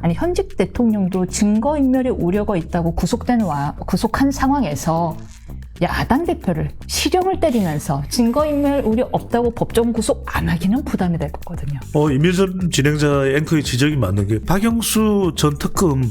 아니 현직 대통령도 증거인멸의 우려가 있다고 구속한 상황에서 야당 대표를 실형을 때리면서 증거인멸 우려 없다고 법정 구속 안 하기는 부담이 될 거거든요. 임민선 진행자의 앵커의 지적이 맞는 게 박영수 전 특검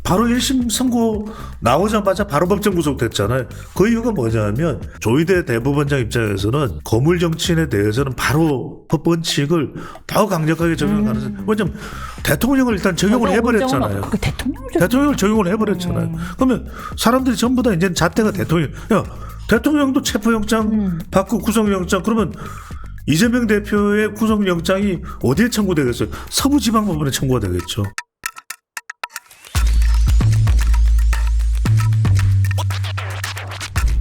바로 1심 선고 나오자마자 바로 법정 구속됐잖아요. 그 이유가 뭐냐면 조희대 대법원장 입장에서는 거물 정치인에 대해서는 바로 법 원칙을 더 강력하게 적용하는. 왜냐면 대통령을 일단 적용을 해버렸잖아요. 대통령을 적용을 해버렸잖아요. 그러면 사람들이 전부 다 이제는 잣대가 대통령. 야, 대통령도 체포영장 받고 구속영장 그러면 이재명 대표의 구속영장이 어디에 청구되겠어요? 서부지방법원에 청구가 되겠죠.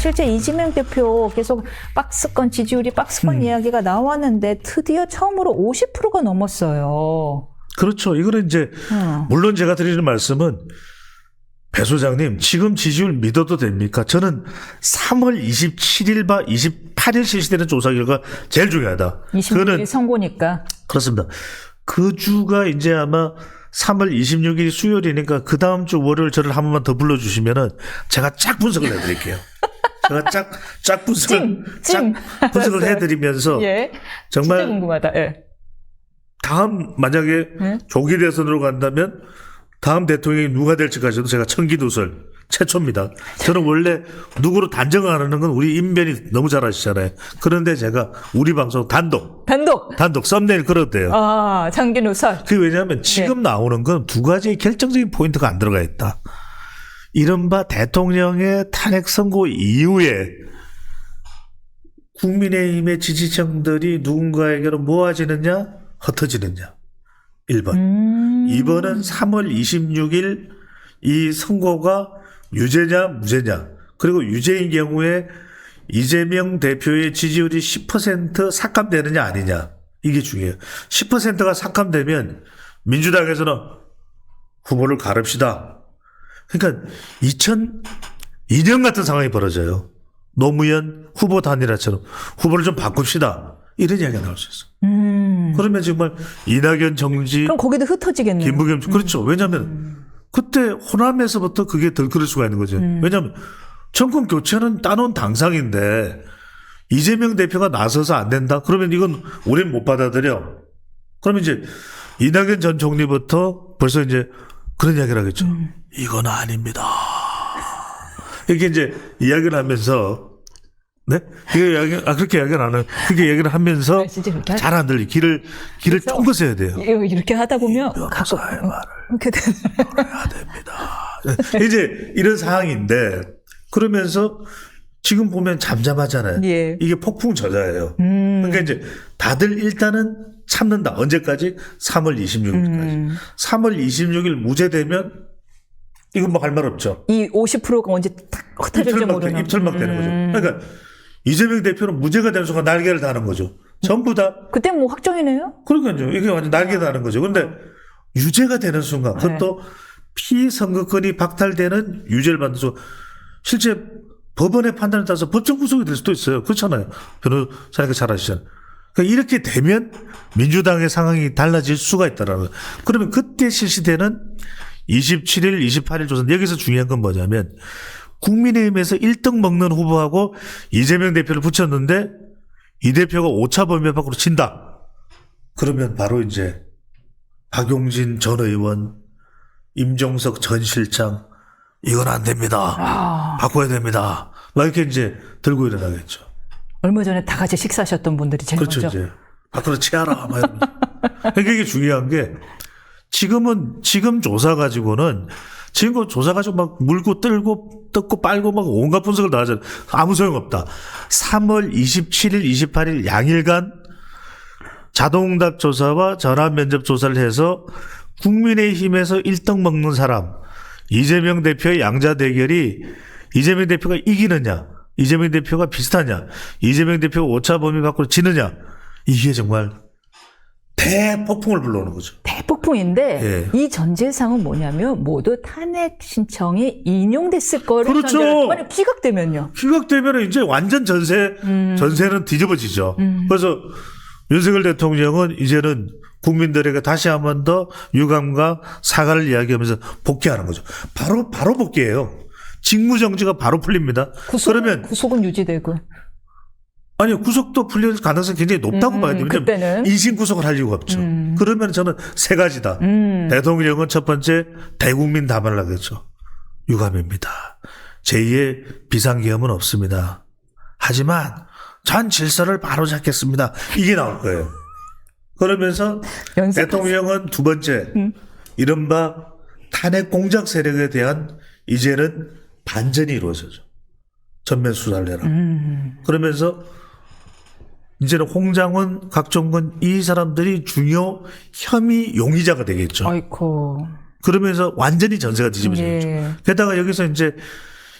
실제 이재명 대표 계속 박스권 지지율이 박스권 이야기가 나왔는데 드디어 처음으로 50%가 넘었어요. 그렇죠. 이거는 이제 물론 제가 드리는 말씀은 배 소장님 지금 지지율 믿어도 됩니까? 저는 3월 27일과 28일 실시되는 조사 결과 제일 중요하다. 26일 선고니까. 그렇습니다. 그 주가 이제 아마 3월 26일이 수요일이니까 그 다음 주 월요일 저를 한 번만 더 불러주시면은 제가 쫙 분석을 해드릴게요. 제가 쫙 분석을 해드리면서 예. 정말 진짜 궁금하다. 예. 다음 만약에 조기 대선으로 간다면 다음 대통령이 누가 될지까지도 제가 청기누설 최초입니다. 저는 원래 누구로 단정을 안 하는 건 우리 임변이 너무 잘 아시잖아요. 그런데 제가 우리 방송 단독 썸네일 걸어도 아, 청기누설. 그게 왜냐하면 지금 나오는 건 두 가지의 결정적인 포인트가 안 들어가 있다. 이른바 대통령의 탄핵 선고 이후에 국민의힘의 지지층들이 누군가에게로 모아지느냐 흩어지느냐 1번 2번은 3월 26일 이 선고가 유죄냐 무죄냐 그리고 유죄인 경우에 이재명 대표의 지지율이 10% 삭감되느냐 아니냐 이게 중요해요. 10%가 삭감되면 민주당에서는 후보를 가릅시다. 그러니까 2002년 같은 상황이 벌어져요. 노무현 후보 단일화처럼 후보를 좀 바꿉시다. 이런 이야기가 나올 수 있어요. 그러면 정말 이낙연 정지 그럼 거기도 흩어지겠네요. 김부겸 그렇죠. 왜냐하면 그때 호남에서부터 그게 덜 수가 있는 거죠. 왜냐하면 정권 교체는 따놓은 당상인데 이재명 대표가 나서서 안 된다? 그러면 이건 우린 못 받아들여. 그러면 이제 이낙연 전 총리부터 벌써 이제 그런 이야기를 하겠죠. 이건 아닙니다. 이렇게 이제 이야기를 하면서 네? 그렇게 이야기를 안 해요. 그렇게 얘기를 하면서 잘 안 들리. 길을 쫑긋해야 돼요. 이렇게 하다 보면 역사의 말을 이렇게 들어야 됩니다. 이제 이런 상황인데 그러면서 지금 보면 잠잠하잖아요. 예. 이게 폭풍 저자예요. 그러니까 이제 다들 일단은 참는다. 언제까지? 3월 26일까지. 3월 26일 무죄되면 이건 뭐 할 말 없죠. 이 50%가 언제 딱 흩어질지 모르는. 입털막 되는 거죠. 그러니까 이재명 대표는 무죄가 되는 순간 날개를 다는 거죠. 전부 다. 그때 뭐 확정이네요? 그러니까요. 이게 완전 날개 다는 거죠. 그런데 유죄가 되는 순간 그것도 피선거권이 박탈되는 유죄를 받는 순간 실제 법원의 판단에 따라서 법정 구속이 될 수도 있어요. 그렇잖아요. 변호사님께서 잘 아시잖아요. 그러니까 이렇게 되면 민주당의 상황이 달라질 수가 있다라는 거예요. 그러면 그때 실시되는 27일, 28일 조사 여기서 중요한 건 뭐냐면 국민의힘에서 1등 먹는 후보하고 이재명 대표를 붙였는데 이 대표가 오차 범위 밖으로 친다. 그러면 바로 이제 박용진 전 의원, 임종석 전 실장 이건 안 됩니다. 바꿔야 됩니다. 막 이렇게 이제 들고 일어나겠죠. 얼마 전에 다 같이 식사하셨던 분들이 제일 그렇죠. 먼저. 이제 밖으로 치아라. 그러니까 이게 중요한 게 지금 조사 가지고는 지금 조사 가지고 막 물고 뜯고 빨고 막 온갖 분석을 다 하잖아요. 아무 소용없다. 3월 27일, 28일 양일간 자동응답 조사와 전화 면접 조사를 해서 국민의힘에서 1등 먹는 사람 이재명 대표의 양자 대결이 이재명 대표가 이기느냐 이재명 대표가 비슷하냐 이재명 대표가 오차 범위 밖으로 지느냐 이게 정말 대폭풍을 불러오는 거죠. 대폭풍인데 예. 이 전제상은 뭐냐면 모두 탄핵 신청이 인용됐을 거를 그렇죠. 만약 기각되면요. 기각되면 이제 완전 전세는 뒤집어지죠. 그래서 윤석열 대통령은 이제는 국민들에게 다시 한 번 더 유감과 사과를 이야기하면서 복귀하는 거죠. 바로 복귀해요. 직무정지가 바로 풀립니다. 그러면 구속은 유지되고. 아니요, 구속도 풀릴 가능성이 굉장히 높다고 봐야 돼요. 그때는 인신 구속을 할 이유가 없죠. 그러면 저는 세 가지다. 대통령은 첫 번째 대국민 담화를 하겠죠. 유감입니다. 제2의 비상계엄은 없습니다. 하지만 전 질서를 바로잡겠습니다. 이게 나올 거예요. 그러면서 대통령은 두 번째 이른바 탄핵 공작 세력에 대한 이제는 반전이 이루어져죠. 전면 수사를 해라. 그러면서 이제는 홍장원, 각종건 이 사람들이 중요 혐의 용의자가 되겠죠. 아이고. 그러면서 완전히 전세가 뒤집어지겠죠. 예. 게다가 여기서 이제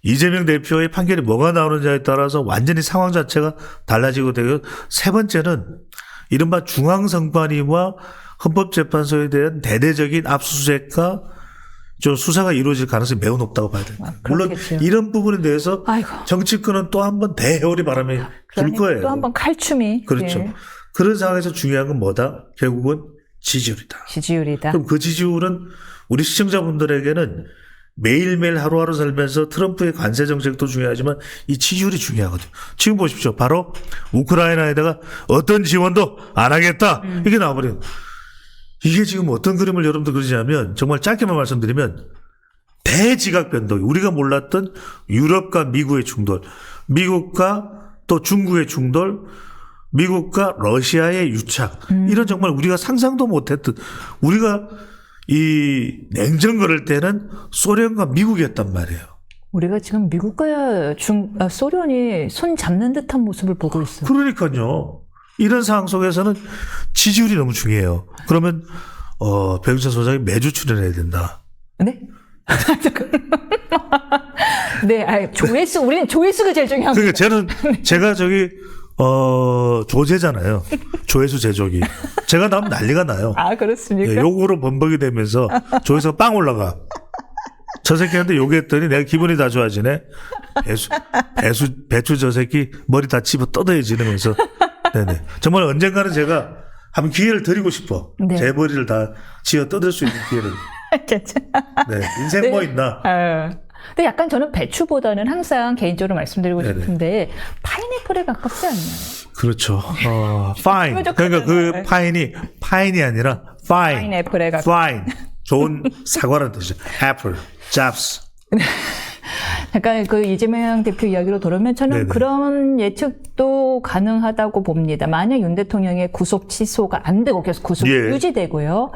이재명 대표의 판결이 뭐가 나오느냐에 따라서 완전히 상황 자체가 달라지고 되고, 세 번째는 이른바 중앙선관위와 헌법재판소에 대한 대대적인 압수수색과 좀 수사가 이루어질 가능성이 매우 높다고 봐야 됩니다. 물론 그렇겠죠. 이런 부분에 대해서 아이고. 정치권은 또 한 번 대회오리 바람에 불 거예요. 또 한 번 칼춤이. 그렇죠. 예. 그런 상황에서 중요한 건 뭐다? 결국은 지지율이다. 지지율이다. 그럼 그 지지율은 우리 시청자분들에게는 매일매일 하루하루 살면서 트럼프의 관세 정책도 중요하지만 이 지지율이 중요하거든요. 지금 보십시오. 바로 우크라이나에다가 어떤 지원도 안 하겠다. 이게 나와버려요. 이게 지금 어떤 그림을 여러분들 그리냐면 정말 짧게만 말씀드리면 대지각 변동. 우리가 몰랐던 유럽과 미국의 충돌, 미국과 또 중국의 충돌, 미국과 러시아의 유착. 이런 정말 우리가 상상도 못했던, 우리가 이 냉전 그럴 때는 소련과 미국이었단 말이에요. 우리가 지금 미국과 소련이 손 잡는 듯한 모습을 보고 있어요. 그러니까요. 이런 상황 속에서는 지지율이 너무 중요해요. 그러면 배우자 소장이 매주 출연해야 된다. 네? 네, 조회수, 우리는 조회수가 제일 중요한 거예요. 그러니까 제가 조제잖아요. 조회수 제조기. 제가 나오면 난리가 나요. 아, 그렇습니까? 예, 욕으로 범벅이 되면서 조회수가 빵 올라가. 저 새끼한테 욕했더니 내가 기분이 다 좋아지네. 배추 저 새끼 머리 다 집어 뜯어지면서. 네네. 정말 언젠가는 제가 한번 기회를 드리고 싶어. 네. 제 머리를 다 지어 뜯을 수 있는 기회를. 네. 인생 뭐 있나? 근데 약간 저는 배추보다는 항상 개인적으로 말씀드리고 네네. 싶은데 파인애플에 가깝지 않나요? 그렇죠. fine. 그러니까 그 파인이 아니라 fine. 파인애플에 가깝. fine. 좋은 사과라는 뜻이죠. apple, 잡스. 약간 그 이재명 대표 이야기로 돌아오면 저는 네네. 그런 예측도 가능하다고 봅니다. 만약 윤 대통령의 구속 취소가 안 되고 계속 구속 예. 유지되고요.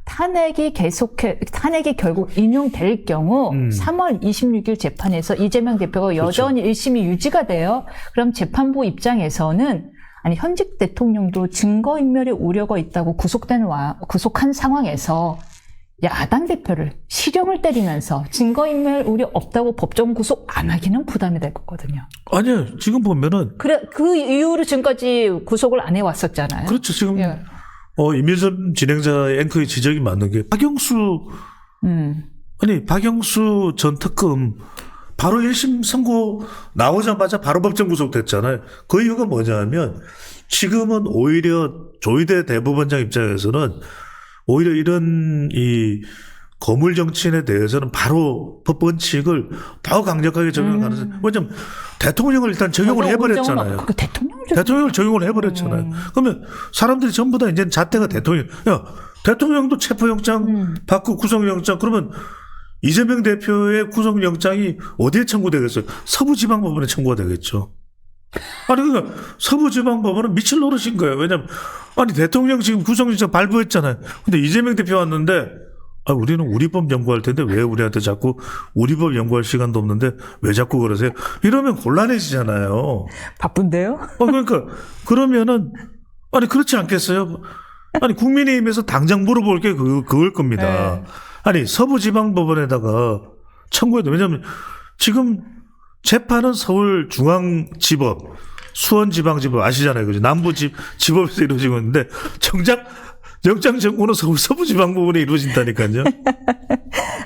탄핵이 결국 인용될 경우 3월 26일 재판에서 이재명 대표가 여전히 1심이 유지가 돼요. 그럼 재판부 입장에서는 아니 현직 대통령도 증거인멸의 우려가 있다고 구속한 상황에서 야당 대표를 실형을 때리면서 증거인멸 우려 없다고 법정 구속 안 하기는 부담이 될 거거든요. 아니요. 지금 보면은. 그 이후로 지금까지 구속을 안 해왔었잖아요. 그렇죠. 지금. 예. 임윤선 진행자 앵커의 지적이 맞는 게 박영수 전 특검 바로 1심 선고 나오자마자 바로 법정 구속됐잖아요. 그 이유가 뭐냐면 지금은 오히려 조희대 대법원장 입장에서는 오히려 이런 이 거물 정치인에 대해서는 바로 법 원칙을 더 강력하게 적용할 가능성이. 왜냐면 대통령을 일단 적용을 해버렸잖아요. 그 대통령을 적용을 해버렸잖아요. 그러면 사람들이 전부 다 이제 잣대가 대통령. 야, 대통령도 체포영장 받고 구속영장. 그러면 이재명 대표의 구속영장이 어디에 청구되겠어요? 서부지방법원에 청구가 되겠죠. 아니 그러니까 서부지방법원은 미칠 노릇인 거예요. 왜냐면 아니 대통령 지금 구속영장 발부했잖아요. 근데 이재명 대표 왔는데 우리는 우리 법 연구할 텐데 왜 우리한테 자꾸 우리 법 연구할 시간도 없는데 왜 자꾸 그러세요? 이러면 곤란해지잖아요. 바쁜데요? 그러니까 그러면은 아니 그렇지 않겠어요? 아니 국민의힘에서 당장 물어볼 게 그걸 겁니다. 네. 아니 서부지방법원에다가 청구해도 왜냐하면 지금 재판은 서울중앙지법, 수원지방지법 아시잖아요, 그죠? 남부지법에서 이루어지고 있는데 정작 영장 청구는 서부지방법원에 이루어진다니까요.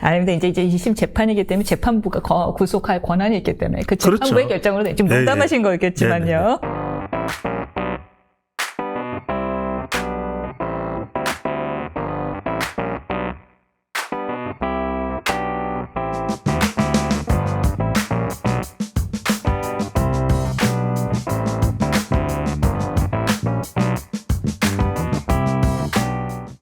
아니, 근데 이제 2심 재판이기 때문에 재판부가 구속할 권한이 있기 때문에 그 재판부의 그렇죠. 결정으로 지금 농담하신 거겠지만요.